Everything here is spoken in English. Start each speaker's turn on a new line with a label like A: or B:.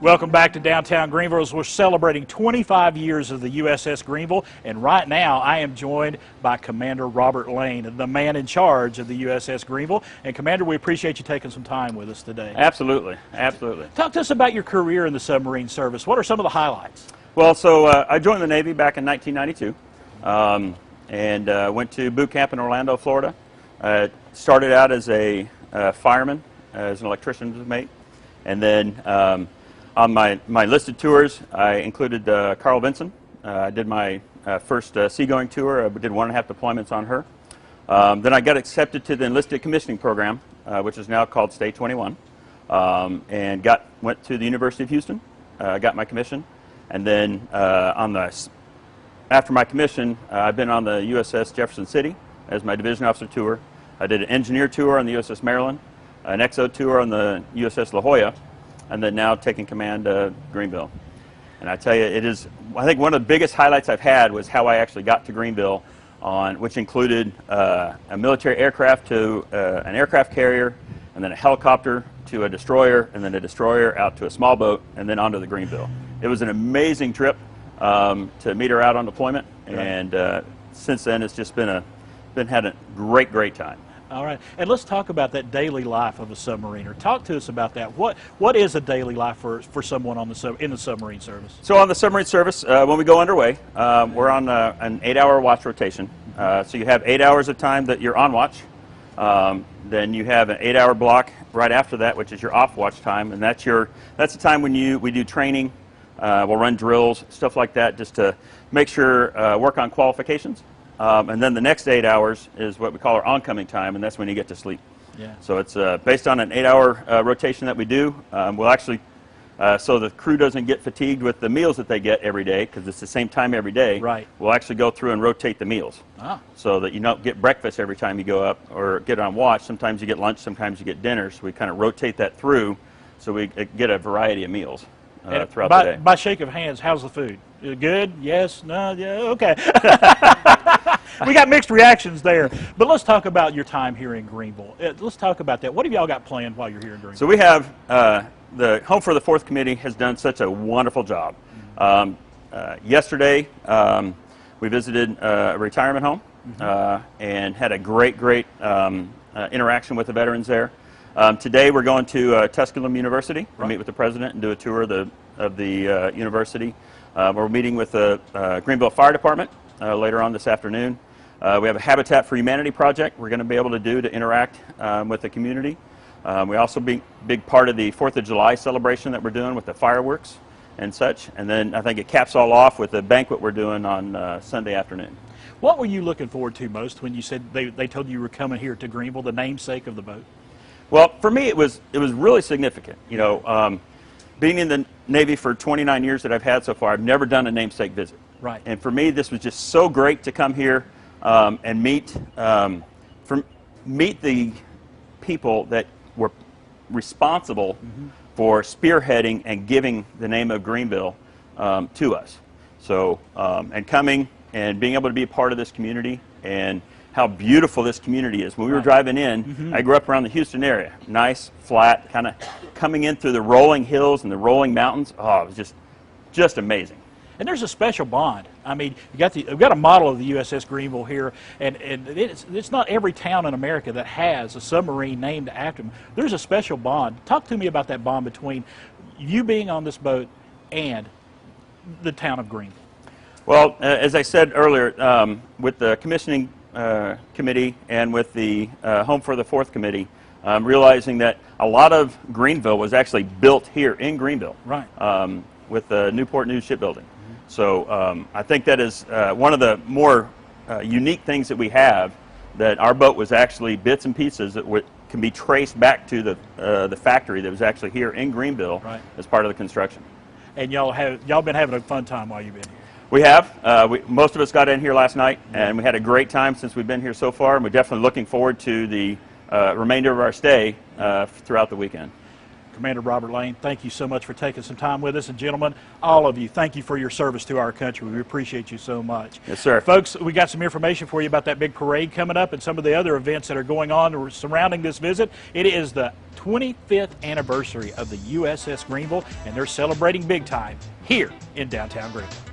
A: Welcome back to downtown Greeneville as we're celebrating 25 years of the USS Greeneville, and right now I am joined by Commander Robert Lane, the man in charge of the USS Greeneville. And Commander, we appreciate you taking some time with us today.
B: Absolutely, absolutely.
A: Talk to us about your career in the submarine service. What are some of the highlights?
B: Well, so I joined the Navy back in 1992 and went to boot camp in Orlando, Florida. Started out as a fireman, as an electrician's mate, and then on my listed tours, I included Carl Vinson. I did my first seagoing tour. I did 1.5 deployments on her. Then I got accepted to the enlisted commissioning program, which is now called Stay 21, and went to the University of Houston. Got my commission, and then after my commission, I've been on the USS Jefferson City as my division officer tour. I did an engineer tour on the USS Maryland, an XO tour on the USS La Jolla, and then now taking command of Greeneville. And I tell you, I think one of the biggest highlights I've had was how I actually got to Greeneville, which included a military aircraft to an aircraft carrier, and then a helicopter to a destroyer, and then a destroyer out to a small boat, and then onto the Greeneville. It was an amazing trip to meet her out on deployment, and since then it's just been had a great time.
A: All right, and let's talk about that daily life of a submariner. Talk to us about that. What is a daily life for someone in the submarine service?
B: So on the submarine service, when we go underway, we're on an 8-hour watch rotation. So you have 8 hours of time that you're on watch. Then you have an 8-hour block right after that, which is your off watch time, and that's the time when we do training. We'll run drills, stuff like that, just to make sure work on qualifications. And then the next 8 hours is what we call our oncoming time, and that's when you get to sleep.
A: Yeah.
B: So it's based on an 8-hour rotation that we do. We'll actually, so the crew doesn't get fatigued with the meals that they get every day, because it's the same time every day.
A: Right.
B: We'll actually go through and rotate the meals, so that you don't get breakfast every time you go up or get on watch. Sometimes you get lunch, sometimes you get dinner. So we kind of rotate that through, so we get a variety of meals throughout the day.
A: By shake of hands, how's the food? Good? Yes? No? Yeah? Okay. We got mixed reactions there. But let's talk about your time here in Greeneville. Let's talk about that. What have y'all got planned while you're here in Greeneville?
B: So we have the Home for the Fourth Committee has done such a wonderful job. Yesterday, we visited a retirement home and had a great interaction with the veterans there. Today we're going to Tusculum University to meet with the president and do a tour of the university. We're meeting with the Greeneville Fire Department later on this afternoon. We have a Habitat for Humanity project we're going to be able to do to interact with the community. We also be a big part of the 4th of July celebration that we're doing with the fireworks and such. And then I think it caps all off with the banquet we're doing on Sunday afternoon.
A: What were you looking forward to most when you said they told you were coming here to Greeneville, the namesake of the boat?
B: Well, for me it was really significant. You know, being in the Navy for 29 years that I've had so far, I've never done a namesake visit.
A: Right.
B: And for me, this was just so great to come here and meet the people that were responsible for spearheading and giving the name of Greeneville to us. So, and coming and being able to be a part of this community and how beautiful this community is. When we were driving in, I grew up around the Houston area. Nice, flat, kind of coming in through the rolling hills and the rolling mountains. Oh, it was just amazing.
A: And there's a special bond. I mean, we've got a model of the USS Greeneville here, and it's not every town in America that has a submarine named after them. There's a special bond. Talk to me about that bond between you being on this boat and the town of Greeneville.
B: Well, as I said earlier, with the commissioning committee and with the Home for the Fourth Committee, realizing that a lot of Greeneville was actually built here in Greeneville.
A: Right.
B: With the Newport News shipbuilding. So I think that is one of the more unique things that we have, that our boat was actually bits and pieces that can be traced back to the factory that was actually here in Greeneville as part of the construction.
A: And y'all been having a fun time while you've been here.
B: We have. Most of us got in here last night, and we had a great time since we've been here so far, and we're definitely looking forward to the remainder of our stay throughout the weekend.
A: Commander Robert Lane, thank you so much for taking some time with us. And gentlemen, all of you, thank you for your service to our country. We appreciate you so much.
B: Yes, sir.
A: Folks, we got some information for you about that big parade coming up and some of the other events that are going on surrounding this visit. It is the 25th anniversary of the USS Greeneville, and they're celebrating big time here in downtown Greeneville.